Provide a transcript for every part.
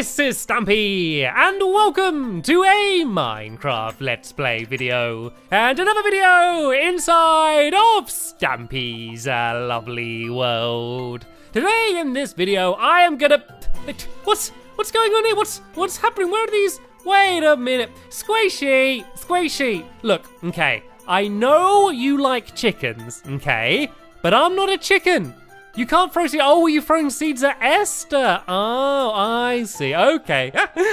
This is Stampy, and welcome to a Minecraft Let's Play video, and another video inside of Stampy's lovely world. Today in this video, I am gonna... What's going on here? What's happening? Where are these? Wait a minute. Squishy, look, okay, I know you like chickens, okay, but I'm not a chicken. You can't throw seeds. Oh, are you throwing seeds at Esther? Oh, I see. Okay.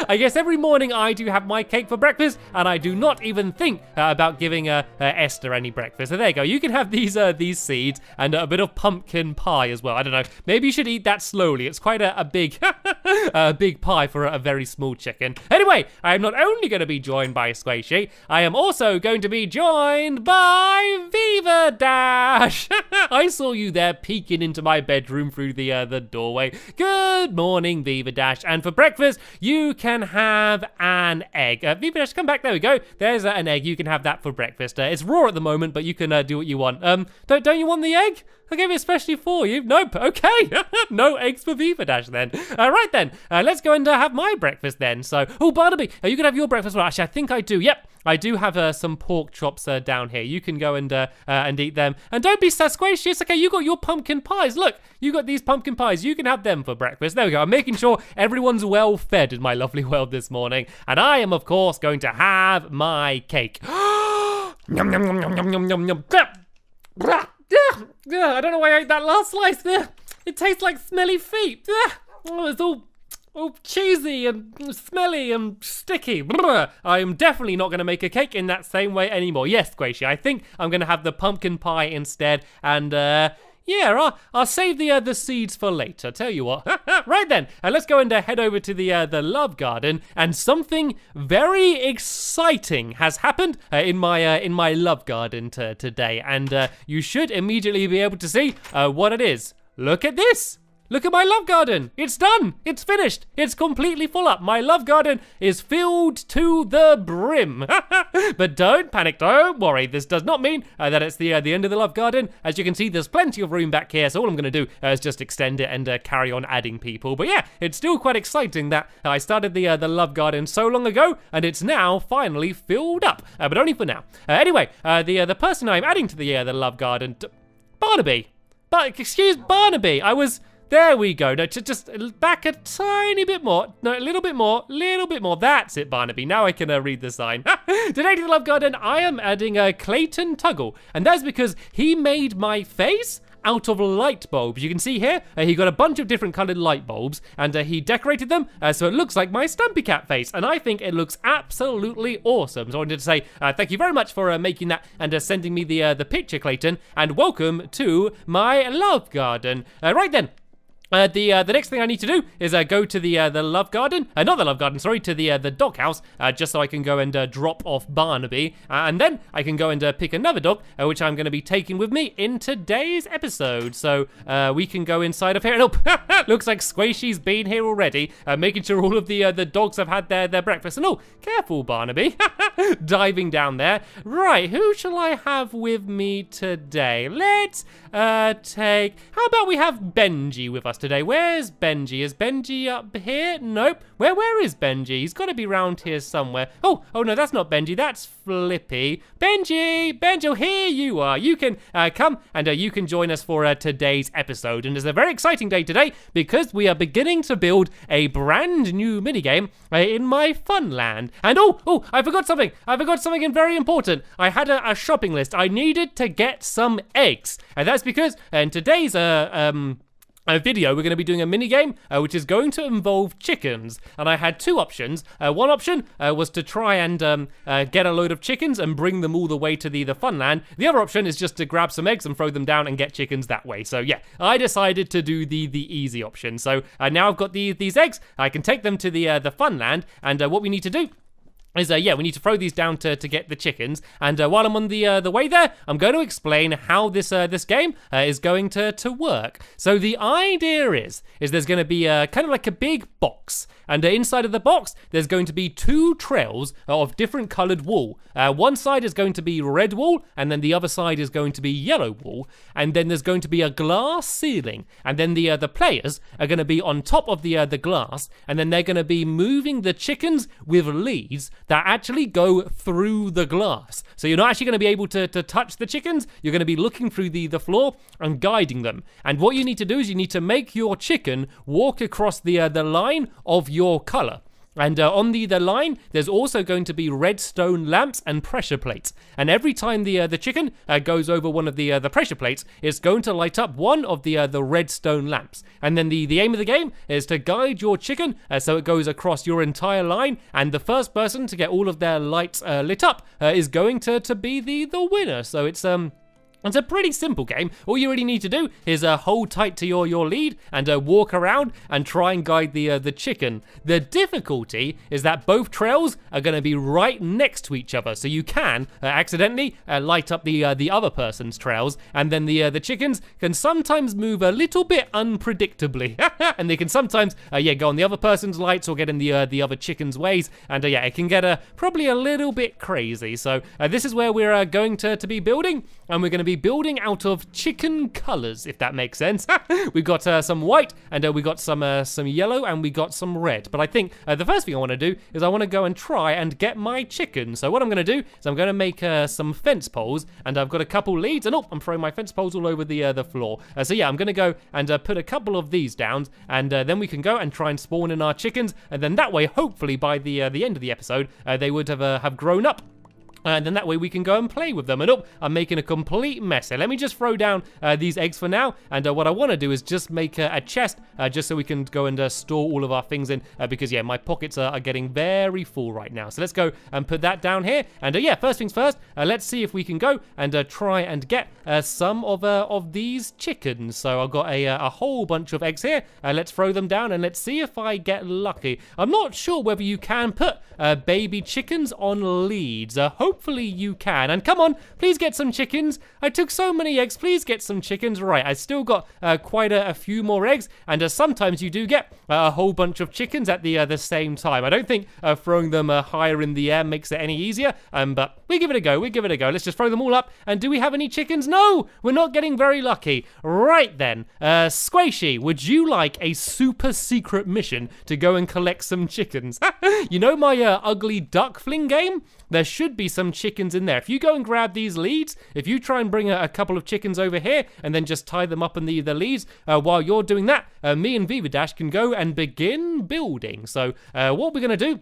I guess every morning I do have my cake for breakfast, and I do not even think about giving Esther any breakfast. So there you go. You can have these seeds and a bit of pumpkin pie as well. I don't know. Maybe you should eat that slowly. It's quite a big, big pie for a very small chicken. Anyway, I am not only going to be joined by Squishy, I am also going to be joined by Viva Dash. I saw you there peeking into my bedroom through the doorway. Good morning, Viva Dash. And for breakfast, you can have an egg. Viva Dash, come back. There we go. There's an egg. You can have that for breakfast. It's raw at the moment, but you can do what you want. Don't you want the egg? I gave it especially for you. Nope. Okay. No eggs for Viva Dash then. Right then. Let's go and have my breakfast then. So, oh, Barnaby, you can have your breakfast. Well, actually, I think I do. Yep. I do have some pork chops down here. You can go and eat them. And don't be so squishy. It's okay. You got your pumpkin pies. Look, you got these pumpkin pies. You can have them for breakfast. There we go. I'm making sure everyone's well fed in my lovely world this morning. And I am, of course, going to have my cake. Yum, yum, yum, yum, yum, yum, yum, yum. I don't know why I ate that last slice there. It tastes like smelly feet. Oh, it's all cheesy and smelly and sticky. I am definitely not going to make a cake in that same way anymore. Yes, Squishy, I think I'm going to have the pumpkin pie instead. And yeah, I'll save the seeds for later. Tell you what. Right then, let's go and head over to the love garden. And something very exciting has happened in my love garden today. And you should immediately be able to see what it is. Look at this. Look at my love garden. It's done. It's finished. It's completely full up. My love garden is filled to the brim. But don't panic. Don't worry. This does not mean that it's the end of the love garden. As you can see, there's plenty of room back here. So all I'm going to do is just extend it and carry on adding people. But yeah, it's still quite exciting that I started the love garden so long ago, and it's now finally filled up. But only for now. Anyway, the person I'm adding to the love garden, Barnaby. But excuse Barnaby. There we go. No, just back a tiny bit more. No, a little bit more. That's it, Barnaby. Now I can read the sign. Today to the love garden, I am adding Clayton Tuggle. And that's because he made my face out of light bulbs. You can see here, he got a bunch of different colored light bulbs, and he decorated them so it looks like my Stampy Cat face, and I think it looks absolutely awesome. So I wanted to say thank you very much for making that and sending me the picture, Clayton, and welcome to my love garden. Right then. The next thing I need to do is go to the love garden, not the love garden, sorry, to the doghouse, just so I can go and drop off Barnaby, and then I can go and pick another dog, which I'm going to be taking with me in today's episode. So we can go inside of here, and looks like Squishy's been here already, making sure all of the dogs have had their breakfast. And oh, careful, Barnaby, diving down there. Right, who shall I have with me today? Let's take. How about we have Benji with us today? Where's Benji? Is Benji up here? Nope. Where is Benji? He's got to be around here somewhere. Oh no, that's not Benji. That's Flippy. Benji, oh, here you are. You can come and you can join us for today's episode. And it's a very exciting day today because we are beginning to build a brand new minigame in my fun land. And oh, I forgot something. Very important. I had a shopping list. I needed to get some eggs, and that's because in today's video, we're going to be doing a mini game which is going to involve chickens, and I had two options. One option was to try and get a load of chickens and bring them all the way to the fun land. The other option is just to grab some eggs and throw them down and get chickens that way. So yeah, I decided to do the easy option. So now I've got these eggs. I can take them to the fun land, and what we need to do is yeah, we need to throw these down to get the chickens. And while I'm on the way there, I'm going to explain how this this game is going to work. So the idea is there's going to be kind of like a big box, and inside of the box there's going to be 2 trails of different colored wool. One side is going to be red wool, and then the other side is going to be yellow wool, and then there's going to be a glass ceiling, and then the players are going to be on top of the glass, and then they're going to be moving the chickens with leads that actually go through the glass. So you're not actually going to be able to touch the chickens. You're going to be looking through the floor and guiding them. And what you need to do is you need to make your chicken walk across the line of your color. And on the line, there's also going to be redstone lamps and pressure plates. And every time the chicken goes over one of the pressure plates, it's going to light up one of the redstone lamps. And then the aim of the game is to guide your chicken so it goes across your entire line. And the first person to get all of their lights lit up is going to be the winner. So it's a pretty simple game. All you really need to do is hold tight to your lead and walk around and try and guide the chicken. The difficulty is that both trails are going to be right next to each other, so you can accidentally light up the other person's trails, and then the chickens can sometimes move a little bit unpredictably, and they can sometimes go on the other person's lights or get in the other chicken's ways, and it can get probably a little bit crazy. So this is where we're going to be building, and we're going to be building out of chicken colors, if that makes sense. We've got some white, and we got some yellow, and we got some red. But I think the first thing I want to do is I want to go and try and get my chicken. So what I'm going to do is I'm going to make some fence poles, and I've got a couple leads, and I'm throwing my fence poles all over the floor. So yeah, I'm going to go and put a couple of these down, and then we can go and try and spawn in our chickens, and then that way, hopefully by the end of the episode, they would have grown up. And then that way we can go and play with them. And I'm making a complete mess here. Let me just throw down these eggs for now. And what I want to do is just make a chest just so we can go and store all of our things in. Because, yeah, my pockets are getting very full right now. So let's go and put that down here. And, first things first, let's see if we can go and try and get some of these chickens. So I've got a whole bunch of eggs here. Let's throw them down and let's see if I get lucky. I'm not sure whether you can put baby chickens on leads. Hopefully you can. And come on, please get some chickens. I took so many eggs. Please get some chickens. Right, I still got quite a few more eggs. And sometimes you do get a whole bunch of chickens at the same time. I don't think throwing them higher in the air makes it any easier. But we give it a go. Let's just throw them all up. And do we have any chickens? No, we're not getting very lucky. Right then, Squishy, would you like a super secret mission to go and collect some chickens? You know my ugly duck fling game? There should be some chickens in there. If you go and grab these leads, if you try and bring a couple of chickens over here and then just tie them up in the leads, while you're doing that, me and Viva Dash can go and begin building. So what we're going to do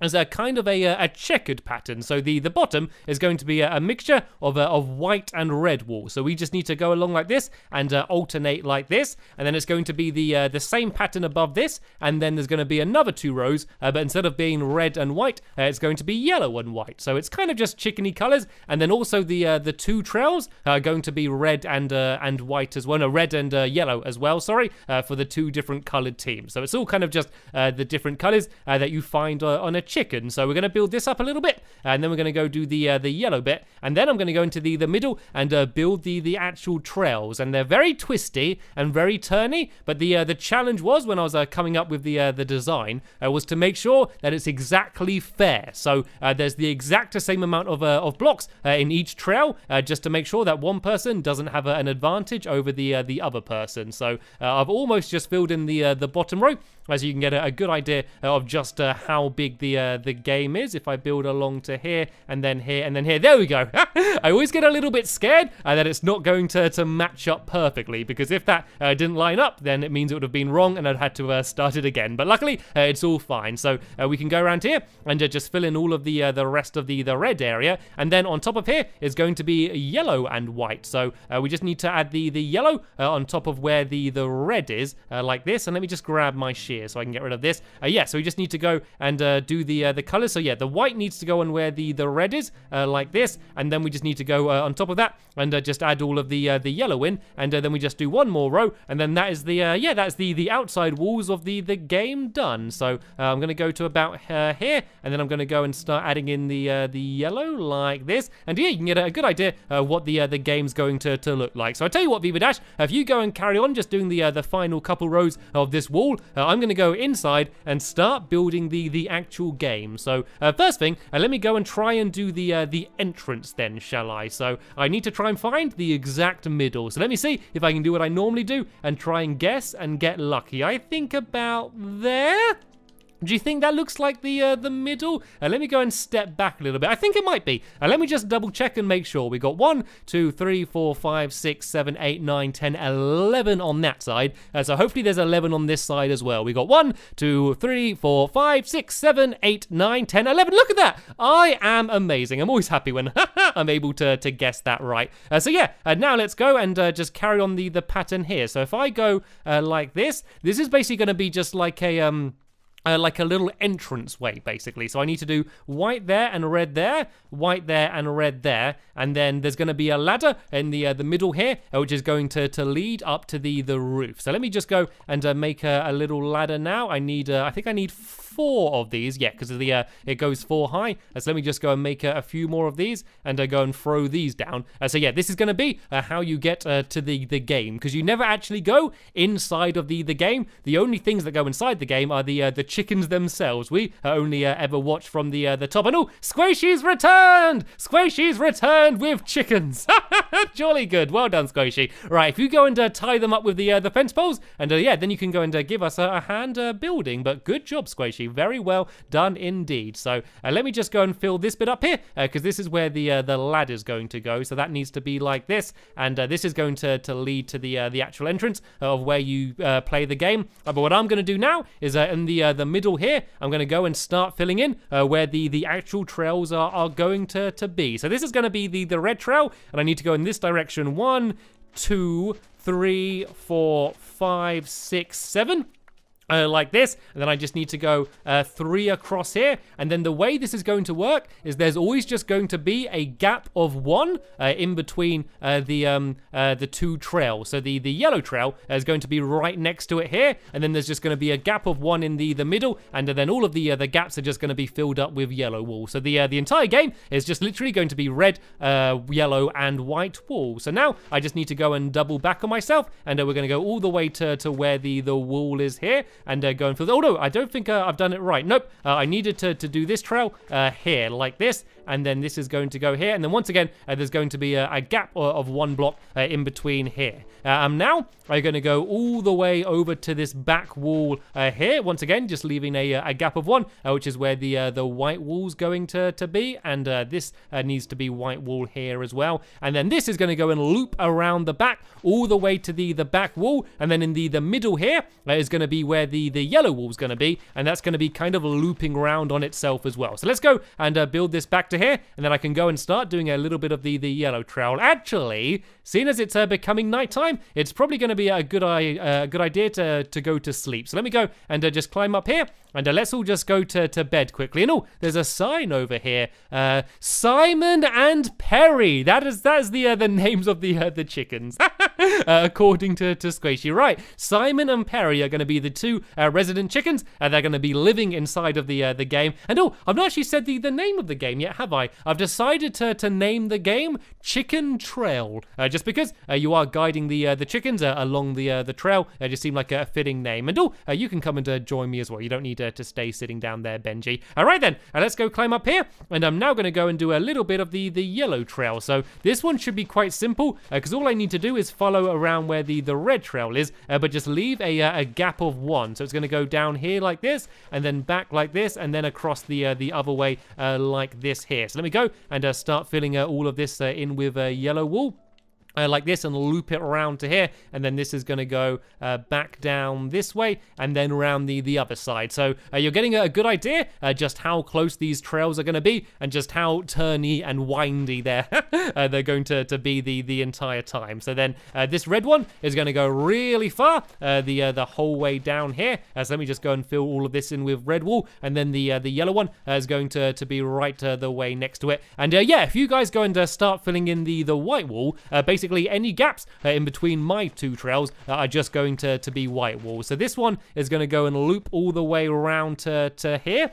is a kind of a checkered pattern. So the bottom is going to be a mixture of white and red wool. So we just need to go along like this and alternate like this. And then it's going to be the same pattern above this. And then there's going to be another 2 rows. But instead of being red and white, it's going to be yellow and white. So it's kind of just chickeny colors. And then also the 2 trails are going to be red and white as well. No, red and yellow as well, sorry, for the 2 different colored teams. So it's all kind of just the different colors that you find on a chicken. So we're going to build this up a little bit, and then we're going to go do the yellow bit, and then I'm going to go into the middle and build the actual trails. And they're very twisty and very turny, but the challenge was, when I was coming up with the design, was to make sure that it's exactly fair. So there's the exact same amount of blocks in each trail, just to make sure that one person doesn't have an advantage over the other person. So I've almost just filled in the bottom row, as you can get a good idea of just how big the game is. If I build along to here and then here and then here, there we go. I always get a little bit scared that it's not going to match up perfectly, because if that didn't line up, then it means it would have been wrong and I'd had to start it again. But luckily, it's all fine. So we can go around here and just fill in all of the rest of the red area, and then on top of here is going to be yellow and white. So we just need to add the yellow on top of where the red is, like this. And let me just grab my shear so I can get rid of this. So we just need to go and do the colors. So yeah, the white needs to go on where the red is, like this, and then we just need to go on top of that and just add all of the yellow in, and then we just do one more row, and then that is the that's the outside walls of the game done. So I'm gonna go to about here, and then I'm gonna go and start adding in the yellow like this, and yeah, you can get a good idea what the game's going to look like. So I tell you what, Viva Dash, if you go and carry on just doing the final couple rows of this wall, I'm gonna go inside and start building the actual game. So first thing, let me go and try and do the entrance then, shall I? So I need to try and find the exact middle. So let me see if I can do what I normally do and try and guess and get lucky. I think about there. Do you think that looks like the middle? Let me go and step back a little bit. I think it might be. Let me just double check and make sure. We got 1, 2, 3, 4, 5, 6, 7, 8, 9, 10, 11 on that side. So hopefully there's 11 on this side as well. We got 1, 2, 3, 4, 5, 6, 7, 8, 9, 10, 11. Look at that. I am amazing. I'm always happy when I'm able to guess that right. So yeah, now let's go and just carry on the pattern here. So if I go like this is basically going to be just like a little entrance way, basically. So I need to do white there and red there, white there and red there, and then there's going to be a ladder in the middle here, which is going to lead up to the roof. So let me just go and make a little ladder now. I think I need 4 of these, yeah, because it goes 4 high. So let me just go and make a few more of these and go and throw these down. So yeah, this is going to be how you get to the game, because you never actually go inside of the game. The only things that go inside the game are the chickens themselves. We only ever watch from the top. And oh, Squishy's returned! Squishy's returned with chickens. Jolly good. Well done, Squishy. Right, if you go and tie them up with the fence poles, and yeah, then you can go and give us a hand building. But good job, Squishy. Very well done indeed. So let me just go and fill this bit up here, because this is where the ladder's going to go. So that needs to be like this, and this is going to lead to the actual entrance of where you play the game. But what I'm going to do now is in the middle here, I'm going to go and start filling in where the actual trails are going to be. So this is going to be the red trail, and I need to go in this direction. 1, 2, 3, 4, 5, 6, 7. Like this, and then I just need to go 3 across here, and then the way this is going to work is there's always just going to be a gap of 1 in between the 2 trails. So the yellow trail is going to be right next to it here, and then there's just going to be a gap of 1 in the middle, and then all of the gaps are just going to be filled up with yellow wool. So the entire game is just literally going to be red, yellow, and white wool. So now I just need to go and double back on myself, and we're going to go all the way to where the wool is here, and go and fill. Oh no, I don't think I've done it right. Nope, I needed to do this trail here like this, and then this is going to go here, and then once again there's going to be a gap of 1 block in between here. Now I'm going to go all the way over to this back wall here, once again just leaving a gap of 1, which is where the white wall's going to be, and this needs to be white wall here as well, and then this is going to go and loop around the back all the way to the back wall, and then in the middle here is going to be where the yellow wall's going to be, and that's going to be kind of looping around on itself as well. So let's go and build this back to here, and then I can go and start doing a little bit of the yellow trail. Actually, seeing as it's becoming nighttime, it's probably going to be a good idea to go to sleep. So let me go and just climb up here, and let's all just go to bed quickly. And oh, there's a sign over here. Simon and Perry. That is the names of the chickens. According to Squishy. Right, Simon and Perry are going to be the 2 resident chickens, and they're going to be living inside of the game. And oh, I've not actually said the name of the game yet, have I? I've decided to name the game Chicken Trail, just because you are guiding the chickens along the trail. It just seemed like a fitting name. And oh, you can come and join me as well. You don't need to stay sitting down there, Benji. All right then, let's go climb up here, and I'm now going to go and do a little bit of the yellow trail. So this one should be quite simple, because all I need to do is follow around where the red trail is, but just leave a gap of 1. So it's going to go down here like this, and then back like this, and then across the other way like this here. So let me go and start filling all of this in with yellow wool. like this and loop it around to here, and then this is going to go back down this way and then around the other side. So you're getting a good idea just how close these trails are going to be and just how turny and windy they're going to be the entire time. So then this red one is going to go really far the whole way down here. So let me just go and fill all of this in with red wool, and then the yellow one is going to be right the way next to it. And yeah, if you guys go and start filling in the white wool, basically any gaps in between my two trails are just going to be white wool. So this one is going to go and loop all the way around to here.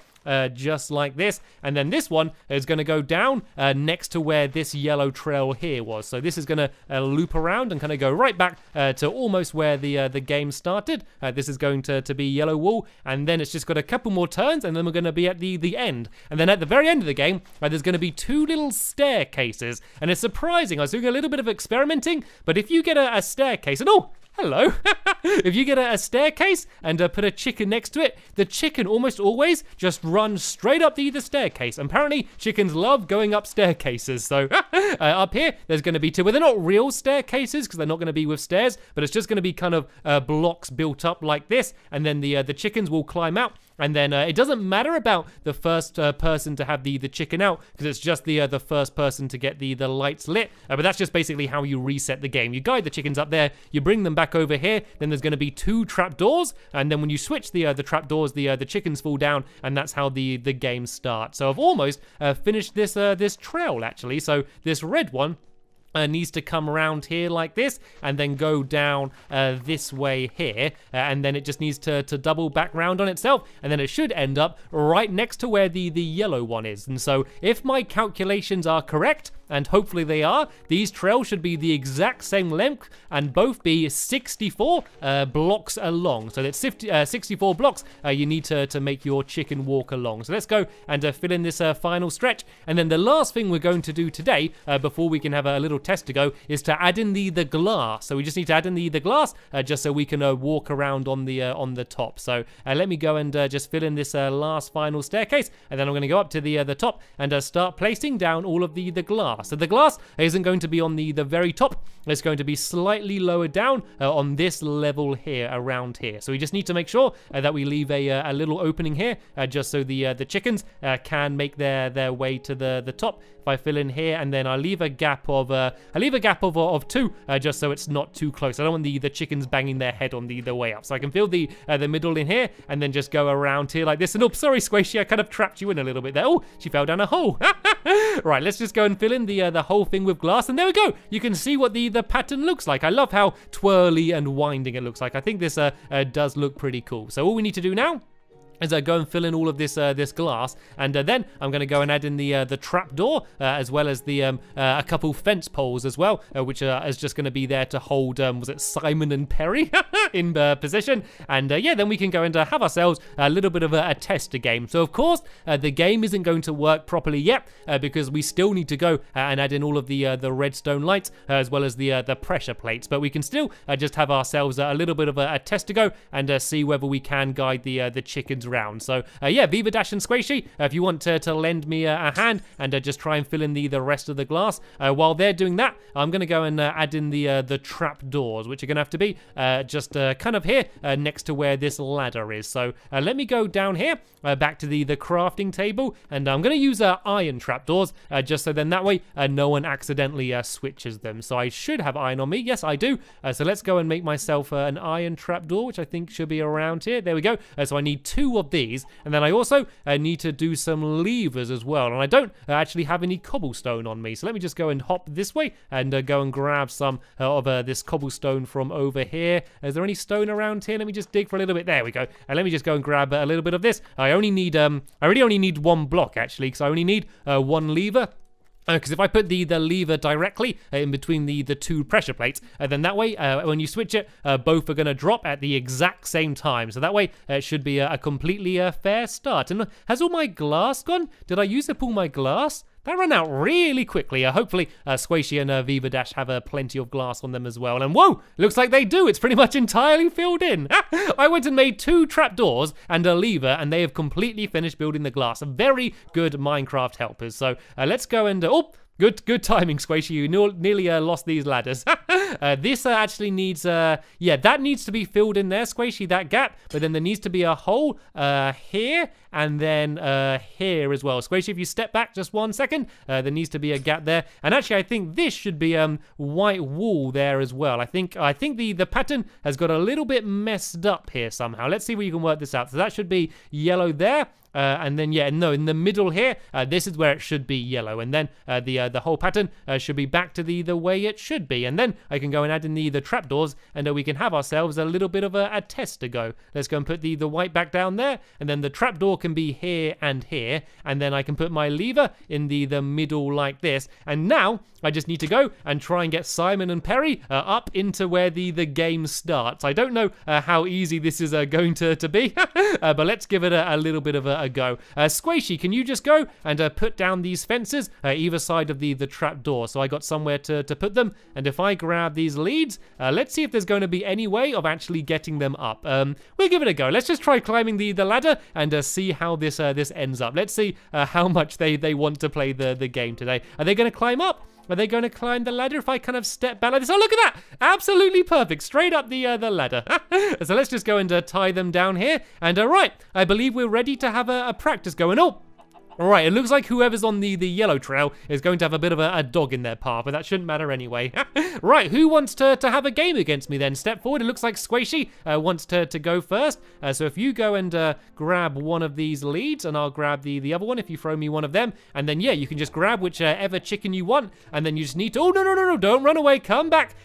Just like this, and then this one is going to go down next to where this yellow trail here was. So this is going to loop around and kind of go right back to almost where the game started. This is going to be yellow wool, and then it's just got a couple more turns, and then we're going to be at the end. And then at the very end of the game, there's going to be two little staircases, and it's surprising. I was doing a little bit of experimenting, but if you get a staircase, and oh, hello. If you get a staircase and put a chicken next to it, the chicken almost always just runs straight up the staircase. Apparently, chickens love going up staircases. So up here, there's going to be two. Well, they're not real staircases because they're not going to be with stairs, but it's just going to be kind of blocks built up like this. And then the chickens will climb out. And then it doesn't matter about the first person to have the chicken out, because it's just the first person to get the lights lit. But that's just basically how you reset the game. You guide the chickens up there, you bring them back over here, then there's going to be two trapdoors, and then when you switch the trapdoors, the chickens fall down, and that's how the game starts. So I've almost finished this trail, actually. So this red one needs to come around here like this and then go down this way here, and then it just needs to double back round on itself, and then it should end up right next to where the yellow one is. And so if my calculations are correct, and hopefully they are, these trails should be the exact same length and both be 64 blocks along. So that's 64 blocks you need to make your chicken walk along. So let's go and fill in this final stretch. And then the last thing we're going to do today, before we can have a little test to go, is to add in the glass. So we just need to add in the glass just so we can walk around on the top. So let me go and just fill in this last final staircase, and then I'm going to go up to the top and start placing down all of the glass. So the glass isn't going to be on the very top. It's going to be slightly lower down on this level here, around here. So we just need to make sure that we leave a little opening here, just so the chickens can make their way to the top. If I fill in here, and then I leave a gap of two, just so it's not too close. I don't want the chickens banging their head on the way up. So I can fill the middle in here, and then just go around here like this. And oh, sorry, Squishy, I kind of trapped you in a little bit there. Oh, she fell down a hole. Right, let's just go and fill in the whole thing with glass, and there we go. You can see what the pattern looks like. I love how twirly and winding it looks like. I think this does look pretty cool. So all we need to do now is go and fill in all of this glass, and then I'm going to go and add in the trapdoor, as well as the a couple fence poles as well, which is just going to be there to hold was it Simon and Perry in position. And yeah, then we can go and have ourselves a little bit of a tester game. So of course the game isn't going to work properly yet, because we still need to go and add in all of the redstone lights, as well as the pressure plates. But we can still just have ourselves a little bit of a test to go and see whether we can guide the chickens around. So yeah, Viva Dash and Squishy, if you want to lend me a hand and just try and fill in the rest of the glass, while they're doing that, I'm going to go and add in the trap doors, which are going to have to be just kind of here next to where this ladder is. So let me go down here back to the crafting table, and I'm going to use iron trapdoors, just so then that way no one accidentally switches them. So I should have iron on me. Yes, I do. So let's go and make myself an iron trapdoor, which I think should be around here. There we go. So I need 2 of these, and then I also need to do some levers as well, and I don't actually have any cobblestone on me. So let me just go and hop this way and go and grab some of this cobblestone from over here. Is there any stone around here? Let me just dig for a little bit. There we go. And let me just go and grab a little bit of this. I only need I really only need 1 block actually, because I only need 1 lever. Because if I put the lever directly in between the 2 pressure plates, then that way, when you switch it, both are going to drop at the exact same time. So that way, it should be a completely fair start. And has all my glass gone? Did I use up all my glass? That ran out really quickly. Hopefully, Squishy and Viva Dash have plenty of glass on them as well. And whoa, looks like they do. It's pretty much entirely filled in. I went and made 2 trapdoors and a lever, and they have completely finished building the glass. Very good Minecraft helpers. So let's go and... oh, Good timing, Squishy. You nearly lost these ladders. This actually needs, yeah, that needs to be filled in there, Squishy, that gap. But then there needs to be a hole here and then here as well. Squishy, if you step back just 1 second, there needs to be a gap there. And actually, I think this should be white wool there as well. I think the pattern has got a little bit messed up here somehow. Let's see if we can work this out. So that should be yellow there. And then, yeah, no, in the middle here, this is where it should be yellow. And then the whole pattern should be back to the way it should be. And then I can go and add in the trapdoors, and we can have ourselves a little bit of a test to go. Let's go and put the white back down there. And then the trapdoor can be here and here. And then I can put my lever in the middle like this. And now I just need to go and try and get Simon and Perry up into where the game starts. I don't know how easy this is going to be, but let's give it a little bit of a go. Squishy, can you just go and put down these fences either side of the trap door? So I got somewhere to put them. And if I grab these leads, let's see if there's going to be any way of actually getting them up. We'll give it a go. Let's just try climbing the ladder and see how this ends up. Let's see how much they want to play the game today. Are they going to climb up? Are they going to climb the ladder if I kind of step back like this? Oh, look at that! Absolutely perfect. Straight up the ladder. So let's just go and tie them down here. And right, I believe we're ready to have a practice going. Oh! Alright, it looks like whoever's on the yellow trail is going to have a bit of a dog in their path, but that shouldn't matter anyway. Right, who wants to have a game against me then? Step forward. It looks like Squishy wants to go first. So if you go and grab one of these leads, and I'll grab the other one if you throw me one of them. And then, yeah, you can just grab whichever chicken you want, and then you just need to... Oh, no, don't run away. Come back.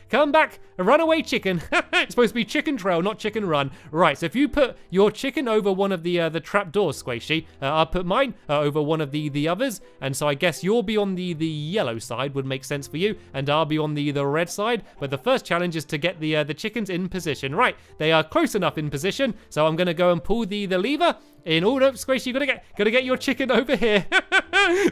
A runaway chicken. It's supposed to be chicken trail, not chicken run. Right, so if you put your chicken over one of the trapdoors, Squishy, I'll put mine over one of the others, and so I guess you'll be on the yellow side, would make sense for you, and I'll be on the red side. But the first challenge is to get the chickens in position. Right, they are close enough in position, so I'm gonna go and pull the lever in. Oh no, Squishy, you gotta get your chicken over here.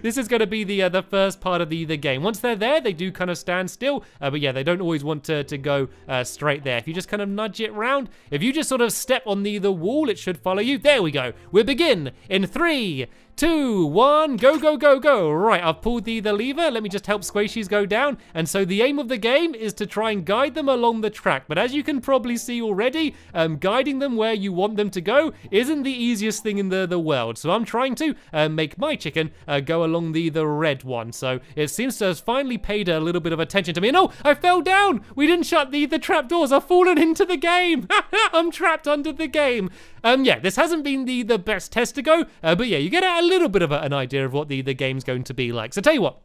This is gonna be the first part of the game. Once they're there, they do kind of stand still, but yeah, they don't always want to go straight there. If you just kind of nudge it round, if you just sort of step on the wall, it should follow you. There we go. We'll begin in 3, 2, 1, go. Right, I've pulled the lever. Let me just help Squishies go down. And so the aim of the game is to try and guide them along the track. But as you can probably see already, guiding them where you want them to go isn't the easiest thing in the world. So I'm trying to make my chicken go along the red one. So it seems to have finally paid a little bit of attention to me. And oh, I fell down. We didn't shut the trapdoors. I've fallen into the game. I'm trapped under the game. Yeah, this hasn't been the best test to go, but yeah, you get a little bit of an idea of what the game's going to be like. So tell you what,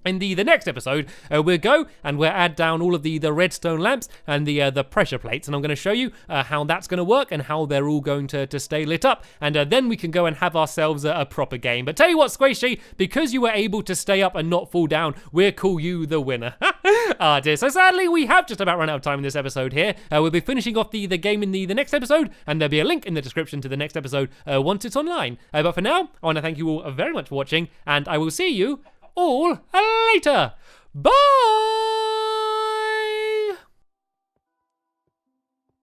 in the next episode, we'll go and we'll add down all of the redstone lamps and the pressure plates, and I'm going to show you how that's going to work and how they're all going to stay lit up, and then we can go and have ourselves a proper game. But tell you what, Squishy, because you were able to stay up and not fall down, we'll call you the winner. Ah dear, so sadly we have just about run out of time in this episode here. We'll be finishing off the game in the next episode, and there'll be a link in the description to the next episode once it's online. But for now, I want to thank you all very much for watching, and I will see you all later. Bye!